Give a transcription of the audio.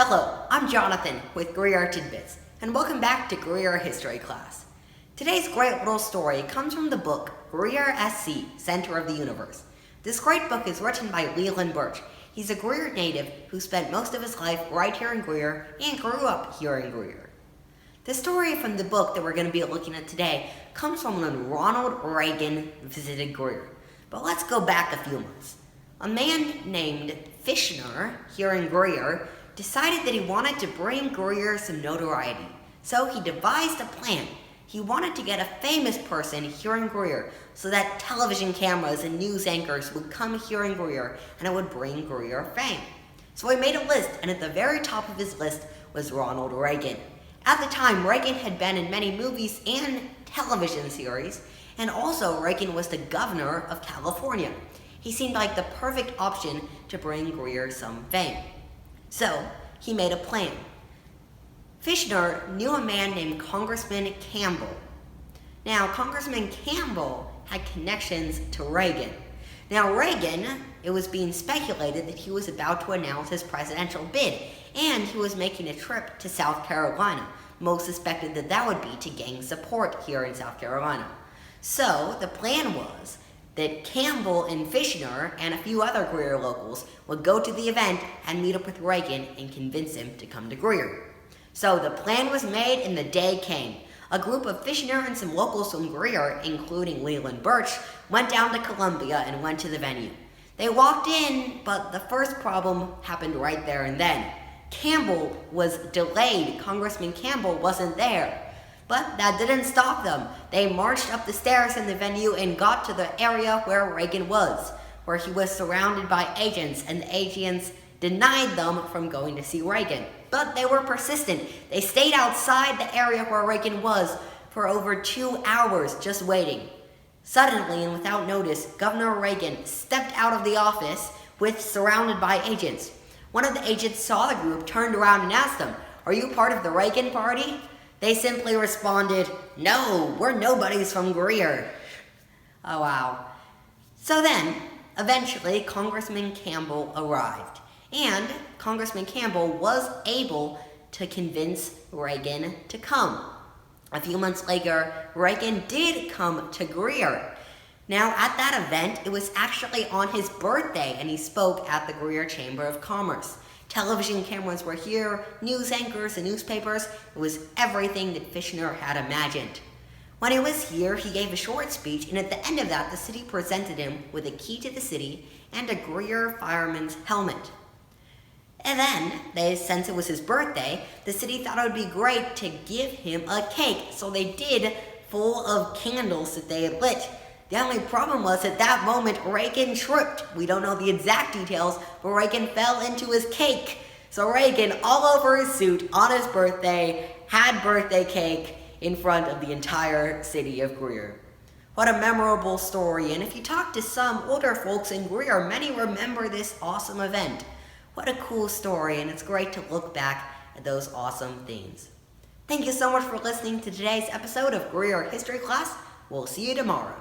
Hello, I'm Jonathan with Greer Tidbits, and welcome back to Greer History Class. Today's great little story comes from the book Greer SC, Center of the Universe. This great book is written by Leland Birch. He's a Greer native who spent most of his life right here in Greer and grew up here in Greer. The story from the book that we're going to be looking at today comes from when Ronald Reagan visited Greer. But let's go back a few months. A man named Fishner here in Greer decided that he wanted to bring Greer some notoriety. So he devised a plan. He wanted to get a famous person here in Greer so that television cameras and news anchors would come here in Greer and it would bring Greer fame. So he made a list, and at the very top of his list was Ronald Reagan. At the time, Reagan had been in many movies and television series, and also Reagan was the governor of California. He seemed like the perfect option to bring Greer some fame. So, he made a plan. Fishner knew a man named Congressman Campbell. Now, Congressman Campbell had connections to Reagan. Now, Reagan, it was being speculated that he was about to announce his presidential bid, and he was making a trip to South Carolina. Most suspected that that would be to gain support here in South Carolina. So, the plan was that Campbell and Fishner and a few other Greer locals would go to the event and meet up with Reagan and convince him to come to Greer. So the plan was made and the day came. A group of Fishner and some locals from Greer, including Leland Birch, went down to Columbia and went to the venue. They walked in, but the first problem happened right there and then. Campbell was delayed. Congressman Campbell wasn't there. But that didn't stop them. They marched up the stairs in the venue and got to the area where Reagan was, where he was surrounded by agents, and the agents denied them from going to see Reagan. But they were persistent. They stayed outside the area where Reagan was for over 2 hours just waiting. Suddenly and without notice, Governor Reagan stepped out of the office surrounded by agents. One of the agents saw the group, turned around and asked them, "Are you part of the Reagan party?" They simply responded, "No, we're nobodies from Greer." Oh, wow. So then, eventually, Congressman Campbell arrived. And Congressman Campbell was able to convince Reagan to come. A few months later, Reagan did come to Greer. Now, at that event, it was actually on his birthday, and he spoke at the Greer Chamber of Commerce. Television cameras were here, news anchors and newspapers. It was everything that Fishner had imagined. When he was here, he gave a short speech, and at the end of that, the city presented him with a key to the city and a Greer fireman's helmet. And then, since it was his birthday, the city thought it would be great to give him a cake. So they did, full of candles that they had lit. The only problem was at that moment, Reagan tripped. We don't know the exact details, but Reagan fell into his cake. So Reagan, all over his suit on his birthday, had birthday cake in front of the entire city of Greer. What a memorable story, and if you talk to some older folks in Greer, many remember this awesome event. What a cool story, and it's great to look back at those awesome things. Thank you so much for listening to today's episode of Greer History Class. We'll see you tomorrow.